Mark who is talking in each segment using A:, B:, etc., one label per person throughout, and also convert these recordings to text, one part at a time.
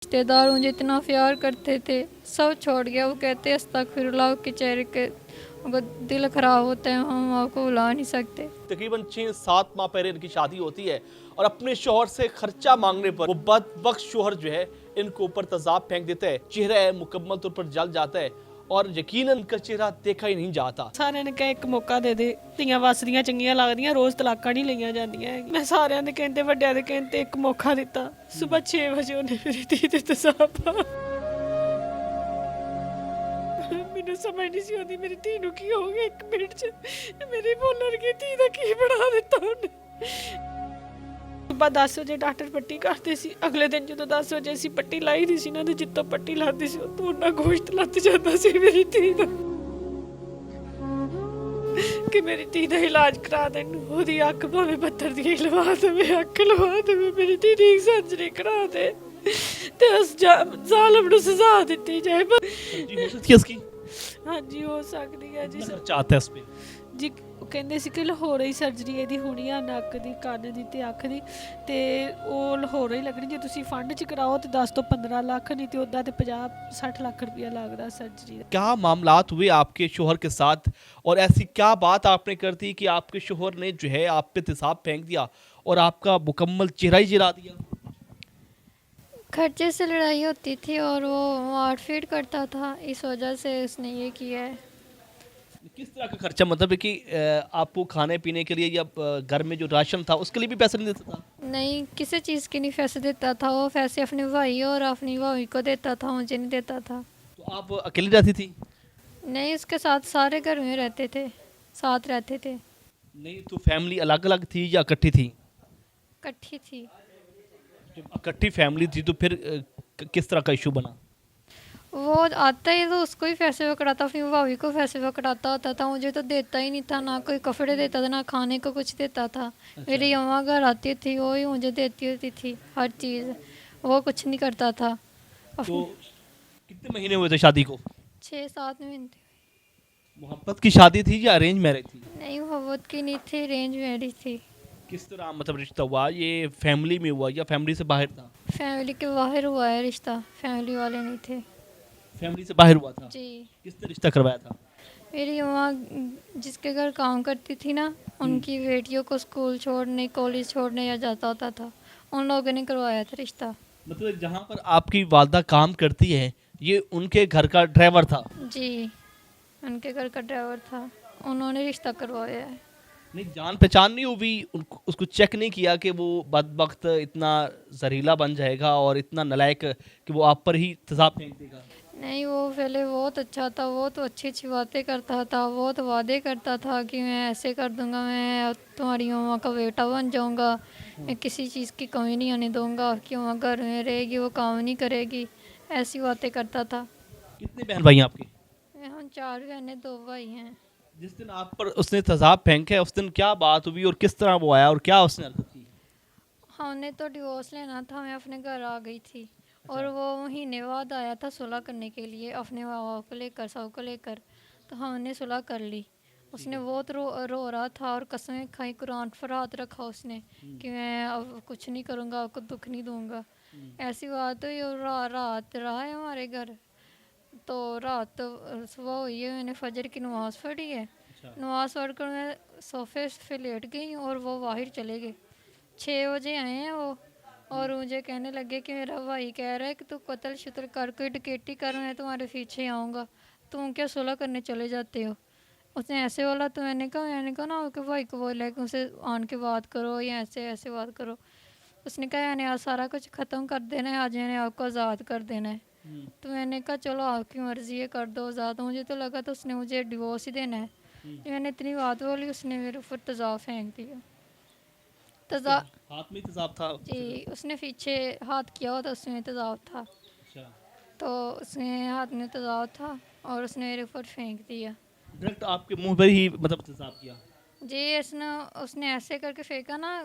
A: रिश्तेदार मुझे इतना प्यार करते थे, सब छोड़ गया। वो कहते अस्तगफिरुल्लाह के चेहरे के वो दिल खराब होता है, हम आपको भुला नहीं सकते।
B: तकरीबन 6-7 माह पहले इनकी शादी होती है और अपने शोहर से खर्चा मांगने पर वो बदबख्त शोहर जो है इनको ऊपर तेजाब फेंक देता है। चेहरा है मुकम्मल तौर पर जल जाता है और यकीनन इनका चेहरा देखा ही नहीं जाता।
C: ਸਾਰਿਆਂ ਨੇ ਕਿਹਾ ਇੱਕ ਮੌਕਾ ਦੇ ਦੇ, ਧੀਆਂ ਵਸਦੀਆਂ ਚੰਗੀਆਂ ਲੱਗਦੀਆਂ, ਰੋਜ਼ ਤਲਾਕਾਂ ਨਹੀਂ ਲਈਆਂ ਜਾਂਦੀਆਂ ਹੈਗੀਆਂ। ਮੈਂ ਸਾਰਿਆਂ ਦੇ ਕਹਿੰਦੇ, ਵੱਡਿਆਂ ਦੇ ਕਹਿੰਦੇ ਇੱਕ ਮੌਕਾ ਦਿੱਤਾ। ਸਵੇਰ 6 ਵਜੇ ਉਹਨੇ ਮੇਰੀ ਧੀ ਦੇ ਤਸਾਬ ਮੈਨੂੰ ਸਮਝ ਨਹੀਂ ਸੀ ਆਉਂਦੀ ਮੇਰੀ ਧੀ ਨੂੰ ਕੀ ਹੋ ਗਿਆ। 1 ਮਿੰਟ 'ਚ ਮੇਰੀ ਬੋਲਣ ਕੀ ਧੀ ਦਾ ਕੀ ਬਣਾ ਦਿੱਤਾ ਉਹਨੇ। ਸੁਬਾਹ 10 ਵਜੇ ਡਾਕਟਰ ਪੱਟੀ ਕਰਦੇ ਸੀ। ਅਗਲੇ ਦਿਨ ਜਦੋਂ 10 ਵਜੇ ਅਸੀਂ ਪੱਟੀ ਲਾਈ ਦੀ ਸੀ ਨਾ, ਤੇ ਜਿੱਤੋਂ ਪੱਟੀ ਲਾਦੀ ਸੀ ਉਹ ਤੋਂ ਉਹਨਾਂ ਗੋਸ਼ਤ ਲੱਥ ਜਾਂਦਾ ਸੀ ਮੇਰੀ ਧੀ ਦਾ। ਕਿ ਮੇਰੀ ਧੀ ਦਾ ਇਲਾਜ ਕਰਾ ਦੇਣ, ਉਹਦੀ ਅੱਖ ਭਾਵੇਂ ਪੱਥਰ ਦੀ ਲਵਾ ਦੇਵੇ, ਅੱਖ ਲਵਾ ਦੇਵੇ, ਮੇਰੀ ਧੀ ਦੀ ਸਰਜਰੀ ਕਰਾ ਦੇ ਤੇ ਉਸ ਜ਼ਾਲਮ ਨੂੰ ਸਜ਼ਾ ਦਿੱਤੀ ਜਾਏ।
B: जी हो सकती है इसकी
C: ਹਾਂਜੀ ਹੋ ਸਕਦੀ ਹੈ ਜੀ।
B: चाहता है इस पे
C: ਜੀ ਉਹ ਕਹਿੰਦੇ ਸੀ ਕਿ ਲਾਹੌਰ ਹੀ ਸਰਜਰੀ ਇਹਦੀ ਹੋਣੀ ਆ, ਨੱਕ ਦੀ, ਕੰਨ ਦੀ ਤੇ ਅੱਖ ਦੀ, ਤੇ ਉਹ ਲਾਹੌਰ ਹੀ ਲੱਗਣੀ। ਜੇ ਤੁਸੀਂ ਫੰਡ 'ਚ ਕਰਾਓ ਤੇ 10 ਤੋਂ 15 ਲੱਖ, ਨਹੀਂ ਤੇ ਉੱਦਾਂ ਤੇ 50-60 ਲੱਖ ਰੁਪਇਆ ਲੱਗਦਾ ਸਰਜਰੀ ਦਾ।
B: क्या मामलात हुए आपके शोहर के साथ और ऐसी क्या बात आपने कर दी कि आपके शोहर ने जो है आप पे तेजाब फेंक दिया और आपका मुकम्मल चेहरा ही जला दिया?
A: खर्चे से लड़ाई होती थी और वो मारपीट करता था, इस वजह से उसने ये किया है।
B: किस तरह का खर्चा, मतलब है कि आपको खाने पीने के लिए या घर में जो राशन था उसके लिए भी पैसा नहीं देता था?
A: नहीं, किसी चीज़ के नहीं पैसे देता था। वो पैसे अपने भाई और अपनी भाभी को देता था, मुझे नहीं देता था।
B: तो आप अकेली रहती थी?
A: नहीं, उसके साथ सारे घर में रहते थे, साथ रहते थे।
B: नहीं, तो फैमिली अलग अलग थी या इकट्ठी थी?
A: इकट्ठी थी।
B: जब इकट्ठी फैमिली थी तो फिर किस तरह का इशू बना?
A: वो आता ही तो उसको ही पैसे पकड़ाता, अपनी भाभी को पैसे पकड़ाता होता था। मुझे तो देता ही नहीं था, ना कोई कपड़े देता था, ना खाने को कुछ देता था। मेरी अम्मा घर आती थी, वो ही मुझे देती होती थी हर चीज़। वो कुछ नहीं करता था।
B: तो कितने महीने हुए थे शादी को?
A: 6-7 महीने।
B: मोहब्बत की शादी थी या अरेंज मैरिज थी?
A: नहीं, मोहब्बत की नहीं थी, रेंज मैरिज थी।
B: किस तरह मतलब रिश्ता हुआ? ये फैमिली में हुआ या फैमिली से बाहर था?
A: फैमिली के बाहर हुआ है रिश्ता, फैमिली वाले नहीं थे।
B: फैमिली से बाहर हुआ था?
A: जी।
B: किसने रिश्ता करवाया था?
A: मेरी अम्मा जिसके घर काम करती थी ना, उनकी बेटियों को स्कूल छोड़ने, कॉलेज छोड़ने या जाता होता था, उन लोगों ने करवाया था रिश्ता।
B: मतलब जहाँ पर आपकी वालदा काम करती है ये उनके घर का ड्राइवर था?
A: जी, उनके घर का ड्राइवर था, उन्होंने रिश्ता करवाया है।
B: नहीं, जान पहचान नहीं हुई उसको चेक नहीं किया कि वो बदबख्त इतना जहरीला बन जाएगा और इतना नालायक कि वो आप पर ही तेजाब फेंक देगा?
A: नहीं, वो पहले बहुत अच्छा था, वो तो अच्छी अच्छी बातें करता था, बहुत वादे करता था कि मैं ऐसे कर दूंगा, मैं तुम्हारी अम्मा का बेटा बन जाऊंगा, मैं किसी चीज़ की कमी नहीं आने दूंगा, कि अम्मा घर में रहेगी, वो काम नहीं करेगी, ऐसी बातें करता था।
B: कितने बहन भाई हैं आपके?
A: हम 4 बहनें 2 भाई हैं।
B: जिस दिन आप पर उसने तेजाब फेंका है उस दिन क्या बात हुई और किस तरह वो आया और क्या उसने हरकत की?
A: हमने तो डिवोर्स लेना था, मैं अपने घर आ गई थी और वो महीने बाद आया था सुलह करने के लिए, अपने माँ बाप को लेकर, सब को लेकर। तो हमने सुलह कर ली। उसने बहुत रो रहा था और कसमें खाई, कुरान पर हाथ रखा उसने कि मैं अब कुछ नहीं करूँगा, आपको दुख नहीं दूंगा। ऐसी बात हुई और रात रहा है हमारे घर। तो रात सुबह हुई है, मैंने फजर की नमाज़ पढ़ी है। नमाज़ पढ़कर मैं सोफे पे लेट गई और वो बाहर चले गए। 6 बजे आए हैं वो और मुझे कहने लगे कि मेरा भाई कह रहा है कि तू कत्ल शुतल कर, कोई डकैती कर, मैं तुम्हारे पीछे आऊँगा, तुम क्या सुलह करने चले जाते हो। उसने ऐसे बोला तो मैंने कहा ना आपके भाई को बोला कि उसे आन के बात करो या ऐसे ऐसे बात करो। उसने कहा मैंने आज सारा कुछ ख़त्म कर देना है, आज मैंने आपको आज़ाद कर देना है। तो मैंने कहा चलो आपकी मर्ज़ी है, कर दो आज़ाद। मुझे तो लगा तो उसने मुझे डिवोर्स ही देना है। मैंने इतनी बात बोली, उसने मेरे ऊपर तेज़ाब फेंक दिया। तेज़ाब
B: हाथ में तेजाब था?
A: जी, उसने पीछे हाथ किया हुआ था, उसमें तेज़ाब था।
B: अच्छा।
A: तो उसने हाथ में तेज़ाब था और उसने मेरे ऊपर फेंक दिया।
B: डायरेक्ट आपके मुंह पर ही मतलब तेजाब किया?
A: जी, उसने ऐसे करके फेंका ना,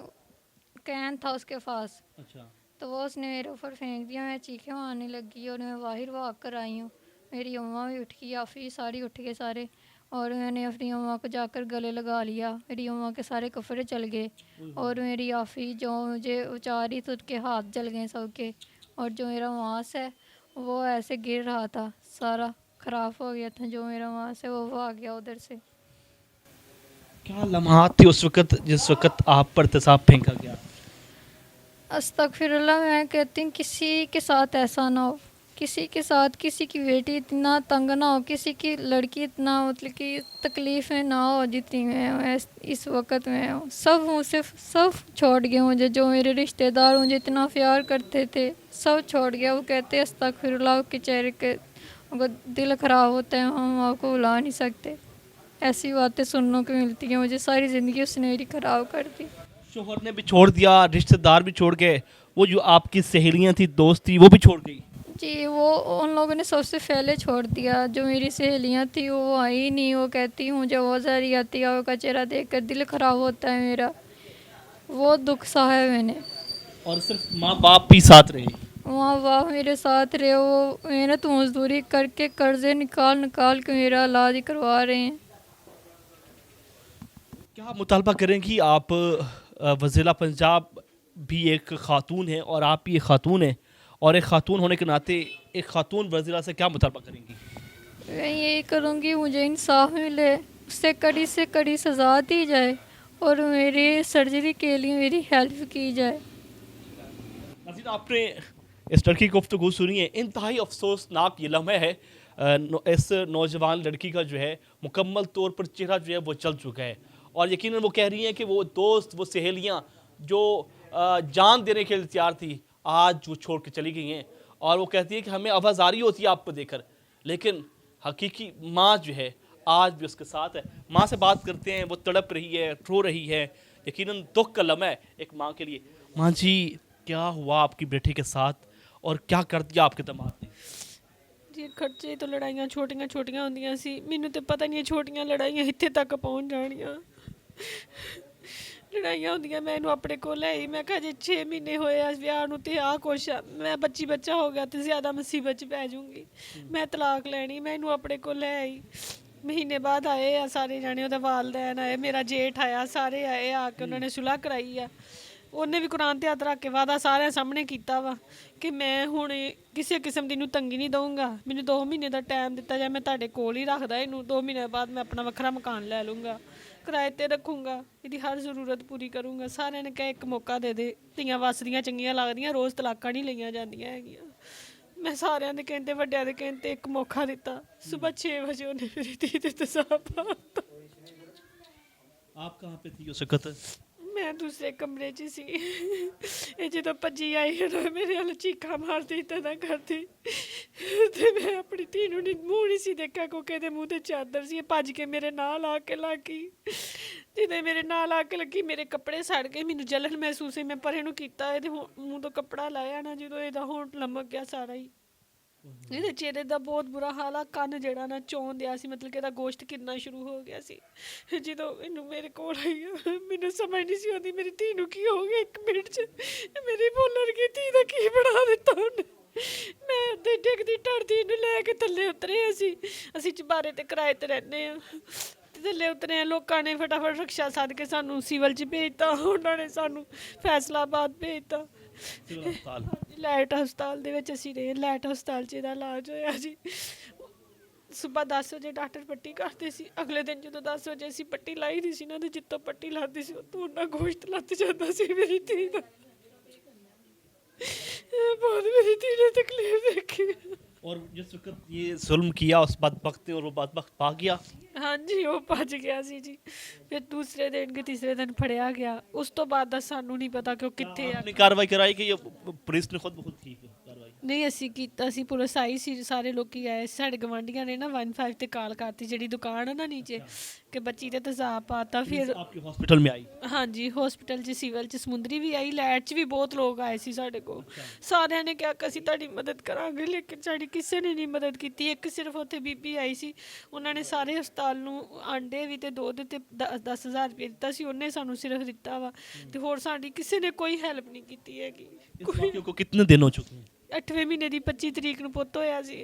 A: कैन था उसके पास,
B: अच्छा।
A: तो वो उसने मेरे ऊपर फेंक दिया। मैं चीखें मारने लगी और मैं बाहर भाग कर आई हूँ। मेरी अम्मा भी उठ गई, आफी सारी उठ गए सारे, और मैंने अपनी अम्मा को जाकर गले लगा लिया। मेरी अम्मा के सारे कपड़े चल गए और मेरी आफी जो मुझे उचारी तो उसके हाथ जल गए सबके, और जो मेरा मांस है वो ऐसे गिर रहा था, सारा ख़राब हो गया था। जो मेरा मांस है वो आ गया उधर से।
B: क्या लम्हात थे उस वक्त जिस वक्त आप पर तेजाब फेंका गया?
A: अस्तगफिरुल्लाह, मैं कहती हूँ किसी के साथ ऐसा ना हो, किसी के साथ किसी की बेटी इतना तंग ना हो, किसी की लड़की इतना मतलब कि तकलीफ़ें ना हो जितनी मैं इस वक्त में हूँ। सब मुझसे सब छोड़ गए मुझे, जो मेरे रिश्तेदार मुझे इतना प्यार करते थे सब छोड़ गया। वो कहते अस्तगफिरुल्लाह के चेहरे के उनको दिल ख़राब होता है, हम आपको बुला नहीं सकते। ऐसी बातें सुनने को मिलती हैं मुझे। सारी ज़िंदगी उसने मेरी ख़राब कर दी।
B: शोहर ने भी छोड़ दिया, रिश्तेदार भी छोड़ गए, वो जो आपकी सहेलियां थी, दोस्त थी, वो भी छोड़ गई?
A: जी, वो उन लोगों ने सबसे पहले छोड़ दिया। जो मेरी सहेलियां थी वो आई ही नहीं। वो कहती मुझे बहुत सारी आती है, उसका चेहरा देख कर दिल ख़राब होता है मेरा। वो दुख सहा है मैंने।
B: और सिर्फ माँ बाप भी साथ रहे?
A: माँ बाप मेरे साथ रहे, वो मेहनत मजदूरी करके कर्जे निकाल निकाल के मेरा इलाज करवा रहे हैं।
B: क्या आप मुतालबा करें कि आप वज़ीरा पंजाब भी एक ख़ातून है और आप भी एक ख़ातून हैं, और एक ख़ातून होने के नाते एक ख़ातून वज़ीरा से क्या मुतालबा करेंगी?
A: मैं यही करूँगी मुझे इंसाफ मिले, उससे कड़ी से कड़ी सज़ा दी जाए और मेरी सर्जरी के लिए मेरी हेल्प की जाए।
B: नाज़रीन, आपने इस लड़की की गुफ्तगू सुनी है। इंतहाई अफसोसनाक ये लम्हा है। इस नौजवान लड़की का जो है मुकम्मल तौर पर चेहरा जो है वो चल चुका है, और यकीनन वो कह रही हैं कि वो दोस्त, वो सहेलियां जो जान देने के लिए तैयार थी, आज वो छोड़ के चली गई हैं। और वो कहती है कि हमें आवाज़ारी होती है आपको देखकर, लेकिन हकीकी माँ जो है आज भी उसके साथ है। माँ से बात करते हैं, वो तड़प रही है, रो रही है। यकीनन दुख का लम्हा है एक माँ के लिए। माँ जी, क्या हुआ आपकी बेटी के साथ और क्या कर दिया आपके दामाद ने?
C: ਜੀ ਖਰਚੇ ਤੋਂ ਲੜਾਈਆਂ ਛੋਟੀਆਂ ਛੋਟੀਆਂ ਹੁੰਦੀਆਂ ਸੀ, ਮੈਨੂੰ ਤੇ ਪਤਾ ਨਹੀਂ ਇਹ ਛੋਟੀਆਂ ਲੜਾਈਆਂ ਇੱਥੇ ਤੱਕ ਪਹੁੰਚ ਜਾਣੀਆਂ। ਲੜਾਈਆਂ ਹੁੰਦੀਆਂ, ਮੈਂ ਇਹਨੂੰ ਆਪਣੇ ਕੋਲ ਲੈ ਆਈ। ਮੈਂ ਕਿਹਾ ਜੇ 6 ਮਹੀਨੇ ਹੋਏ ਆ ਵਿਆਹ ਨੂੰ ਤੇ ਆਹ ਕੁਛ ਆ, ਮੈਂ ਬੱਚਾ ਹੋ ਗਿਆ ਤੇ ਜ਼ਿਆਦਾ ਮੁਸੀਬਤ 'ਚ ਪੈ ਜਾਊਂਗੀ, ਮੈਂ ਤਲਾਕ ਲੈਣੀ। ਮੈਂ ਇਹਨੂੰ ਆਪਣੇ ਕੋਲ ਲੈ ਆਈ। ਮਹੀਨੇ ਬਾਅਦ ਆਏ ਆ ਸਾਰੇ ਜਾਣੇ, ਉਹਦਾ ਵਾਲਦੈਨ ਆਏ, ਮੇਰਾ ਜੇਠ ਆਇਆ, ਸਾਰੇ ਆਏ ਆ ਕੇ ਉਹਨਾਂ ਨੇ ਸੁਲ੍ਹਾ ਕਰਾਈ ਆ। ਉਹਨੇ ਵੀ ਕੁਰਾਨ ਤੇ ਹੱਥ ਰੱਖ ਕੇ ਵਾਅਦਾ ਸਾਰਿਆਂ ਸਾਹਮਣੇ ਕੀਤਾ ਵਾ ਕਿ ਮੈਂ ਹੁਣ ਕਿਸੇ ਕਿਸਮ ਦੀ ਇਹਨੂੰ ਤੰਗੀ ਨਹੀਂ ਦਊਂਗਾ। ਮੈਨੂੰ 2 ਮਹੀਨੇ ਦਾ ਟਾਈਮ ਦਿੱਤਾ ਜਾਏ, ਮੈਂ ਤੁਹਾਡੇ ਕੋਲ ਹੀ ਰੱਖਦਾ ਇਹਨੂੰ। 2 ਮਹੀਨੇ ਬਾਅਦ ਮੈਂ ਆਪਣਾ ਵੱਖਰਾ ਮਕਾਨ ਲੈ ਲੂੰਗਾ, ਕਿਰਾਏ ਤੇ ਰੱਖੂੰਗਾ, ਇਹਦੀ ਹਰ ਜ਼ਰੂਰਤ ਪੂਰੀ ਕਰੂੰਗਾ। ਸਾਰਿਆਂ ਨੇ ਕਿਹਾ ਇੱਕ ਮੌਕਾ ਦੇ ਦੇ, ਧੀਆਂ ਵੱਸਦੀਆਂ ਚੰਗੀਆਂ ਲੱਗਦੀਆਂ, ਰੋਜ਼ ਤਲਾਕਾਂ ਨਹੀਂ ਲਈਆਂ ਜਾਂਦੀਆਂ ਹੈਗੀਆਂ। ਮੈਂ ਸਾਰਿਆਂ ਦੇ ਕਹਿੰਦੇ, ਵੱਡਿਆਂ ਦੇ ਕਹਿੰਦੇ ਇੱਕ ਮੌਕਾ ਦਿੱਤਾ। ਸਵੇਰ 6 ਵਜੇ ਉਹਨੇ ਮੇਰੀ ਧੀ ਤੇ ਤੇਜ਼ਾਬ ਪਾਤਾ।
B: आप कहाँ पे थी उस वक्त?
C: ਮੈਂ ਦੂਸਰੇ ਕਮਰੇ 'ਚ ਸੀ। ਇਹ ਜਦੋਂ ਭੱਜੀ ਆਈ ਹੈ ਨਾ, ਮੇਰੇ ਵੱਲ ਚੀਕਾਂ ਮਾਰਦੀ ਇੱਦਾਂ ਦਾ ਕਰਦੀ, ਤੇ ਮੈਂ ਆਪਣੀ ਧੀ ਨੂੰ ਮੂੰਹ ਨਹੀਂ ਸੀ ਦੇਖਿਆ ਕਿਉਂਕਿ ਇਹਦੇ ਮੂੰਹ ਤੇ ਚਾਦਰ ਸੀ। ਇਹ ਭੱਜ ਕੇ ਮੇਰੇ ਨਾਲ ਆ ਕੇ ਲੱਗ ਗਈ। ਜਿਹਦੇ ਮੇਰੇ ਨਾਲ ਆ ਕੇ ਲੱਗੀ, ਮੇਰੇ ਕੱਪੜੇ ਸੜ ਗਏ, ਮੈਨੂੰ ਜਲਨ ਮਹਿਸੂਸ ਹੋਈ। ਮੈਂ ਪਰੇ ਨੂੰ ਕੀਤਾ, ਇਹਦੇ ਮੂੰਹ ਤੋਂ ਕੱਪੜਾ ਲਾਇਆ ਨਾ, ਜਦੋਂ ਇਹਦਾ ਹੋਂਠ ਲਮਕ ਗਿਆ ਸਾਰਾ ਹੀ। ਇਹਦੇ ਚਿਹਰੇ ਦਾ ਬਹੁਤ ਬੁਰਾ ਹਾਲ ਆ। ਕੰਨ ਜਿਹੜਾ ਨਾ ਚੋਣ ਦਿਆ ਸੀ, ਮਤਲਬ ਕਿ ਇਹਦਾ ਗੋਸ਼ਤ ਕਿੰਨਾ ਸ਼ੁਰੂ ਹੋ ਗਿਆ ਸੀ। ਜਦੋਂ ਇਹਨੂੰ ਮੇਰੇ ਕੋਲ ਆਈ ਆ, ਮੈਨੂੰ ਸਮਝ ਨਹੀਂ ਸੀ ਆਉਂਦੀ ਮੇਰੀ ਧੀ ਨੂੰ ਕੀ ਹੋ ਗਿਆ। 1 ਮਿੰਟ 'ਚ ਮੇਰੀ ਬੋਲਣ ਕੀ ਧੀ ਦਾ ਕੀ ਬਣਾ ਦਿੱਤਾ ਉਹਨੇ। ਮੈਂ ਉੱਤੇ ਡਿੱਗਦੀ ਟੜਦੀ ਇਹਨੂੰ ਲੈ ਕੇ ਥੱਲੇ ਉਤਰੇ। ਅਸੀਂ ਚੁਬਾਰੇ ਤੇ ਕਿਰਾਏ ਤੇ ਰਹਿੰਦੇ ਹਾਂ, ਤੇ ਥੱਲੇ ਉਤਰੇ ਹਾਂ। ਲੋਕਾਂ ਨੇ ਫਟਾਫਟ ਰਕਸ਼ਾ ਸੱਦ ਕੇ ਸਾਨੂੰ ਸਿਵਲ 'ਚ ਭੇਜਤਾ। ਉਹਨਾਂ ਨੇ ਸਾਨੂੰ ਫੈਸਲਾਬਾਦ ਭੇਜਤਾ। ਲਾਈਟ ਹਸਪਤਾਲ ਦੇ ਵਿੱਚ ਅਸੀਂ ਰਹੇ। ਲਾਈਟ ਹਸਪਤਾਲ 'ਚ ਇਹਦਾ ਇਲਾਜ ਹੋਇਆ ਜੀ। ਸੁਬਾਹ 10 ਵਜੇ ਡਾਕਟਰ ਪੱਟੀ ਕਰਦੇ ਸੀ। ਅਗਲੇ ਦਿਨ ਜਦੋਂ 10 ਵਜੇ ਅਸੀਂ ਪੱਟੀ ਲਾਈ ਦੀ ਸੀ ਨਾ, ਤੇ ਜਿੱਤੋਂ ਪੱਟੀ ਲਾਦੀ ਸੀ ਉੱਥੋਂ ਉਹਨਾਂ ਗੋਸ਼ਤ ਲੱਥ ਜਾਂਦਾ ਸੀ ਮੇਰੀ ਧੀ ਦਾ। बहुत मेरी धी ने तकलीफ देखी।
B: और जिस वक्त ये जुल्म किया उस बदबख्त ने, और वो बदबख्त भाग गया।
C: हाँ जी, वो भज गया सी जी। फिर दूसरे दिन के तीसरे दिन फड़िया गया। उस तो बाद दा सानू नहीं पता कि वो कित्थे आ।
B: आपने कार्रवाई कराई कि ये पुलिस ने खुद ब खुद की कार्रवाई?
C: नहीं, ਅਸੀਂ ਕੀਤਾ ਸੀ, ਪੁਲਿਸ ਆਈ ਸੀ, ਸਾਰੇ ਲੋਕੀ ਆਏ। ਸਾਡੇ ਗਵਾਂਢੀਆਂ ਨੇ ਨਾ 15 ਤੇ ਕਾਲ ਕਰਤੀ, ਜਿਹੜੀ ਦੁਕਾਨ ਹੈ ਨਾ ਨੀਚੇ, ਕਿ ਬੱਚੀ ਤੇ ਤੇਜ਼ਾਬ ਪਾਤਾ। ਫਿਰ
B: आपके हॉस्पिटल में आई?
C: ਹਾਂਜੀ, ਹਸਪੀਟਲ 'ਚ, ਸਿਵਲ 'ਚ, ਸਮੁੰਦਰੀ ਵੀ ਆਈ, ਲਾਈਟ 'ਚ ਵੀ ਬਹੁਤ ਲੋਕ ਆਏ ਸੀ ਸਾਡੇ ਕੋਲ। ਸਾਰਿਆਂ ਨੇ ਕਿਹਾ ਕਿ ਅਸੀਂ ਤੁਹਾਡੀ ਮਦਦ ਕਰਾਂਗੇ, ਲੇਕਿਨ ਸਾਡੀ ਕਿਸੇ ਨੇ ਨਹੀਂ ਮਦਦ ਕੀਤੀ। ਇੱਕ ਸਿਰਫ ਉੱਥੇ ਬੀਬੀ ਆਈ ਸੀ, ਉਹਨਾਂ ਨੇ ਸਾਰੇ ਹਸਪਤਾਲ ਨੂੰ ਆਂਡੇ ਵੀ ਤੇ ਦੁੱਧ ਤੇ 10,000 ਰੁਪਏ ਦਿੱਤਾ ਸੀ। ਉਹਨੇ ਸਾਨੂੰ ਸਿਰਫ ਦਿੱਤਾ ਵਾ, ਤੇ ਹੋਰ ਸਾਡੀ ਕਿਸੇ ਨੇ ਕੋਈ ਹੈਲਪ ਨਹੀਂ ਕੀਤੀ ਹੈਗੀ।
B: इस वाक़े को कितने दिन हो चुके हैं?
C: 8ਵੇਂ ਮਹੀਨੇ ਦੀ 25 ਤਰੀਕ ਨੂੰ ਪੁੱਤ ਹੋਇਆ ਸੀ।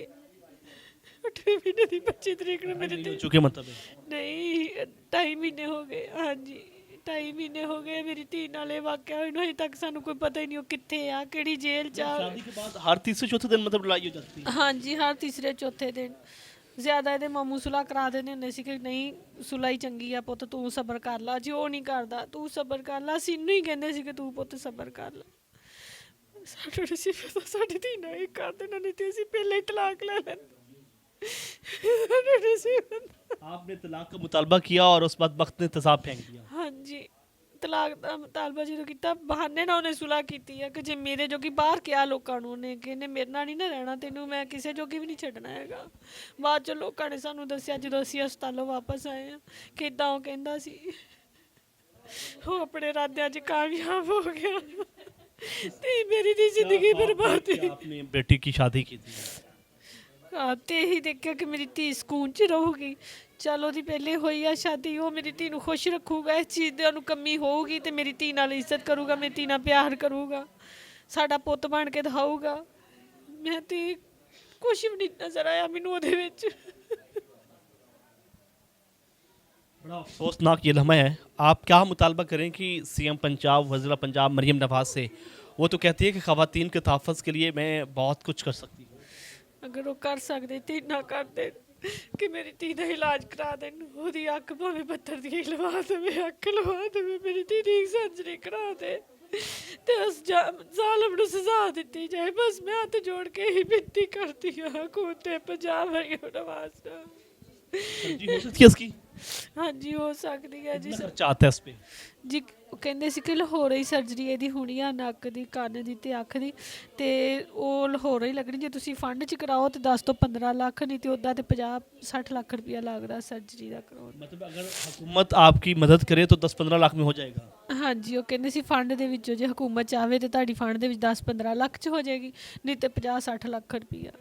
C: 8ਵੇਂ ਮਹੀਨੇ ਦੀ 25 ਤਰੀਕ ਨੂੰ ਮੇਰੇ
B: हो
C: ਤੇ
B: चुके मतलब है?
C: ਨਹੀਂ 2.5 ਮਹੀਨੇ ਹੋ ਗਏ। ਹਾਂਜੀ, 2.5 ਮਹੀਨੇ ਹੋ ਗਏ ਮੇਰੀ ਧੀ ਨਾਲ ਇਹ ਵਾਕਿਆ ਹੋਇਆ ਨੂੰ, ਅਜੇ ਤੱਕ ਸਾਨੂੰ ਕੋਈ ਪਤਾ ਹੀ ਨਹੀਂ ਉਹ ਕਿੱਥੇ ਆ, ਕਿਹੜੀ ਜੇਲ੍ਹ 'ਚ ਆ।
B: शादी के बाद हर तीसरे चौथे दिन मतलब लड़ाई हो जाती है।
C: ਹਾਂਜੀ ਹਰ ਤੀਸਰੇ ਚੌਥੇ ਦਿਨ ਜ਼ਿਆਦਾ ਇਹਦੇ ਮਾਮੂ ਸੁਲਾ ਕਰਾ ਦਿੰਦੇ ਹੁੰਦੇ ਸੀ ਕਿ ਨਹੀਂ ਸੁਲਾ ਹੀ ਚੰਗੀ ਆ ਪੁੱਤ, ਤੂੰ ਸਬਰ ਕਰ ਲਾ, ਜੇ ਉਹ ਨਹੀਂ ਕਰਦਾ ਤੂੰ ਸਬਰ ਕਰ ਲਾ। ਅਸੀਂ ਇਹਨੂੰ ਹੀ ਕਹਿੰਦੇ ਸੀ ਕਿ ਤੂੰ ਪੁੱਤ ਸਬਰ ਕਰ ਲਾ। ਸਾਨੂੰ ਨਹੀਂ ਸੀ ਪਤਾ ਸਾਡੀ ਧੀ ਨਾਲ ਇਹ ਕਰ ਦੇਣਾ, ਨਹੀਂ ਤੇ ਅਸੀਂ ਪਹਿਲਾਂ ਹੀ ਤਲਾਕ ਲੈ ਲੈਂਦੇ। ਸਾਨੂੰ ਨਹੀਂ ਸੀ ਪਤਾ।
B: आपने तलाक का मुतालबा किया और उस बाद वक्त ने तेजाब फेंक दिया।
C: ਹਾਂਜੀ ਤਲਾਕ ਦਾ ਮੁਤਾਲਬਾ ਜਦੋਂ ਕੀਤਾ ਬਹਾਨੇ ਨਾਲ ਉਹਨੇ ਸੁਲਾ ਕੀਤੀ ਆ ਕਿ ਜੇ ਮੇਰੇ ਜੋਗੀ ਬਾਹਰ ਕਿਹਾ ਲੋਕਾਂ ਨੂੰ ਉਹਨੇ ਕਿ ਇਹਨੇ ਮੇਰੇ ਨਾਲ ਨਹੀਂ ਨਾ ਰਹਿਣਾ, ਤੈਨੂੰ ਮੈਂ ਕਿਸੇ ਜੋਗੀ ਵੀ ਨਹੀਂ ਛੱਡਣਾ ਹੈਗਾ। ਬਾਅਦ ਚ ਲੋਕਾਂ ਨੇ ਸਾਨੂੰ ਦੱਸਿਆ ਜਦੋਂ ਅਸੀਂ ਹਸਪਤਾਲੋਂ ਵਾਪਸ ਆਏ ਆ ਕਿ ਏਦਾਂ ਉਹ ਕਹਿੰਦਾ ਸੀ। ਉਹ ਆਪਣੇ ਇਰਾਦਿਆਂ 'ਚ ਕਾਮਯਾਬ ਹੋ ਗਿਆ ਤੇ ਮੇਰੀ ਦੀ ਜ਼ਿੰਦਗੀ ਬਰਬਾਦ
B: क्या
C: ਹੋਈ।
B: आपने बेटी की शादी की थी?
C: ਹਾਂ ਤੇ ਇਹੀ ਦੇਖਿਆ ਕਿ ਮੇਰੀ ਧੀ ਸਕੂਨ 'ਚ ਰਹੂਗੀ। ਚਲ ਉਹਦੀ ਪਹਿਲੇ ਹੋਈ ਆ ਸ਼ਾਦੀ, ਉਹ ਮੇਰੀ ਧੀ ਨੂੰ ਖੁਸ਼ ਰੱਖੂਗਾ, ਇਸ ਚੀਜ਼ ਦੀ ਉਹਨੂੰ ਕਮੀ ਹੋਊਗੀ ਤੇ ਮੇਰੀ ਧੀ ਨਾਲ ਇੱਜ਼ਤ ਕਰੂਗਾ, ਮੇਰੀ ਧੀ ਨਾਲ ਪਿਆਰ ਕਰੂਗਾ, ਸਾਡਾ ਪੁੱਤ ਬਣ ਕੇ ਦਿਖਾਊਗਾ। ਮੈਂ ਤੇ ਕੁਛ ਵੀ ਨਹੀਂ ਨਜ਼ਰ ਆਇਆ ਮੈਨੂੰ ਉਹਦੇ ਵਿੱਚ।
B: बड़ा अफसोसनाक ये लम्हा है। आप क्या मुतालबा करें कि सीएम पंजाब वज़ीर पंजाब मरियम नवाज से, वो तो कहती है कि ख़वातीन के तहफ़्फ़ुज़ के लिए मैं बहुत कुछ कर सकती हूँ।
C: ਅਗਰ ਉਹ ਕਰ ਸਕਦੇ ਤੇ ਨਾ ਕਰ ਦੇਣ ਕਿ ਮੇਰੀ ਧੀ ਦਾ ਇਲਾਜ ਕਰਾ ਦੇਣ, ਉਹਦੀ ਅੱਖ ਭਾਵੇਂ ਪੱਥਰ ਦੀ ਹੀ ਲਵਾ ਦੇਵੇ, ਅੱਖ ਲਵਾ ਦੇਵੇ, ਮੇਰੀ ਧੀ ਦੀ ਸਰਜਰੀ ਕਰਾ ਦੇ ਤੇ ਉਸ ਜ਼ਾਲਮ ਨੂੰ ਸਜ਼ਾ ਦਿੱਤੀ ਜਾਏ। ਬਸ ਮੈਂ ਹੱਥ ਜੋੜ ਕੇ ਹੀ ਬੇਨਤੀ ਕਰਦੀ ਹਾਂ ਖੁਦੇ ਪੰਜਾਬ ਮਰੀਮ ਨਵਾਜ਼ ਦਾ।
B: जी हो सकती है इसकी?
C: ਹਾਂਜੀ ਹੋ ਸਕਦੀ ਹੈ ਜੀ।
B: कितना खर्चा आता है इस पे?
C: ਜੀ ਉਹ ਕਹਿੰਦੇ ਸੀ ਕਿ ਲਾਹੌਰ ਹੀ ਸਰਜਰੀ ਇਹਦੀ ਹੋਣੀ ਆ, ਨੱਕ ਦੀ, ਕੰਨ ਦੀ ਤੇ ਅੱਖ ਦੀ, ਤੇ ਉਹ ਲਾਹੌਰ ਹੀ ਲੱਗਣੀ। ਜੇ ਤੁਸੀਂ ਫੰਡ 'ਚ ਕਰਾਓ ਤੇ 10 ਤੋਂ 15 ਲੱਖ, ਨਹੀਂ ਤੇ ਉੱਦਾਂ ਤੇ 50-60 ਲੱਖ ਰੁਪਇਆ ਲੱਗਦਾ ਸਰਜਰੀ ਦਾ ਕਰਾਉਣ।
B: मतलब अगर हुकूमत आपकी मदद करे तो 10-15 लाख में हो जाएगा।
C: ਹਾਂਜੀ ਉਹ ਕਹਿੰਦੇ ਸੀ ਫੰਡ ਦੇ ਵਿੱਚੋਂ ਜੇ ਹਕੂਮਤ ਚਾਹਵੇ ਤੇ ਤੁਹਾਡੀ ਫੰਡ ਦੇ ਵਿੱਚ 10-15 ਲੱਖ 'ਚ ਹੋ ਜਾਏਗੀ, ਨਹੀਂ ਤੇ 50-60 ਲੱਖ ਰੁਪਇਆ।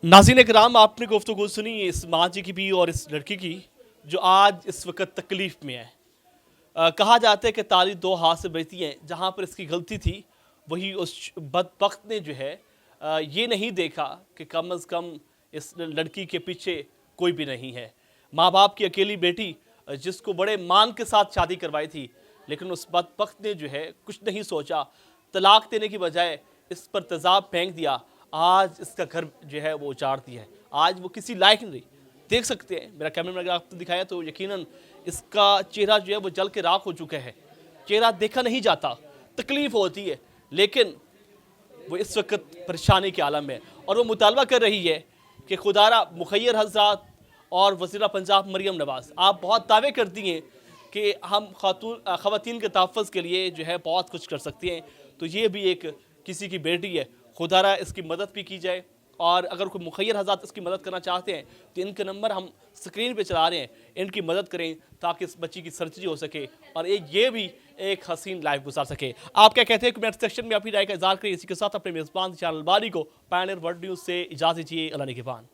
B: नाज़रीन कराम, आपने गुफ्तगू सुनी इस माँ जी की भी और इस लड़की की जो आज इस वक्त तकलीफ़ में है। कहा जाता है कि ताली दो हाथ से बजती है। जहाँ पर इसकी गलती थी वही उस बदबख्त ने जो है ये नहीं देखा कि कम अज़ कम इस लड़की के पीछे कोई भी नहीं है। माँ बाप की अकेली बेटी जिसको बड़े मान के साथ शादी करवाई थी, लेकिन उस बदबख्त ने जो है कुछ नहीं सोचा, तलाक देने की बजाय इस पर तेज़ाब फेंक दिया। आज इसका घर जो है वो उजाड़ दिया है। आज वो किसी लायक नहीं रही। देख सकते हैं, मेरा कैमरा अगर आपको दिखाया तो यकीनन इसका चेहरा जो है वो जल के राख हो चुका है। चेहरा देखा नहीं जाता, तकलीफ़ होती है, लेकिन वो इस वक्त परेशानी के आलम है और वो मुतालबा कर रही है कि खुदारा मुखैर हज़रात और वज़ीर पंजाब मरियम नवाज़, आप बहुत दावे करती हैं कि हम ख़वातीन के तहफ़्फ़ुज़ के लिए जो है बहुत कुछ कर सकती हैं, तो ये भी एक किसी की बेटी है। खुदारा इसकी मदद भी की जाए, और अगर कोई मुखैर हज़रात इसकी मदद करना चाहते हैं तो इनके नंबर हम स्क्रीन पे चला रहे हैं, इनकी मदद करें ताकि इस बच्ची की सर्जरी हो सके और ये भी एक हसीन लाइफ गुजार सके। आप क्या कहते हैं कमेंट सेक्शन में अपनी राय का इज़हार करिए। इसी के साथ अपने मेज़बान चानल बारी को पायनियर वर्ल्ड न्यूज़ से इजाज़त दीजिए। अल्लाह निगहबान।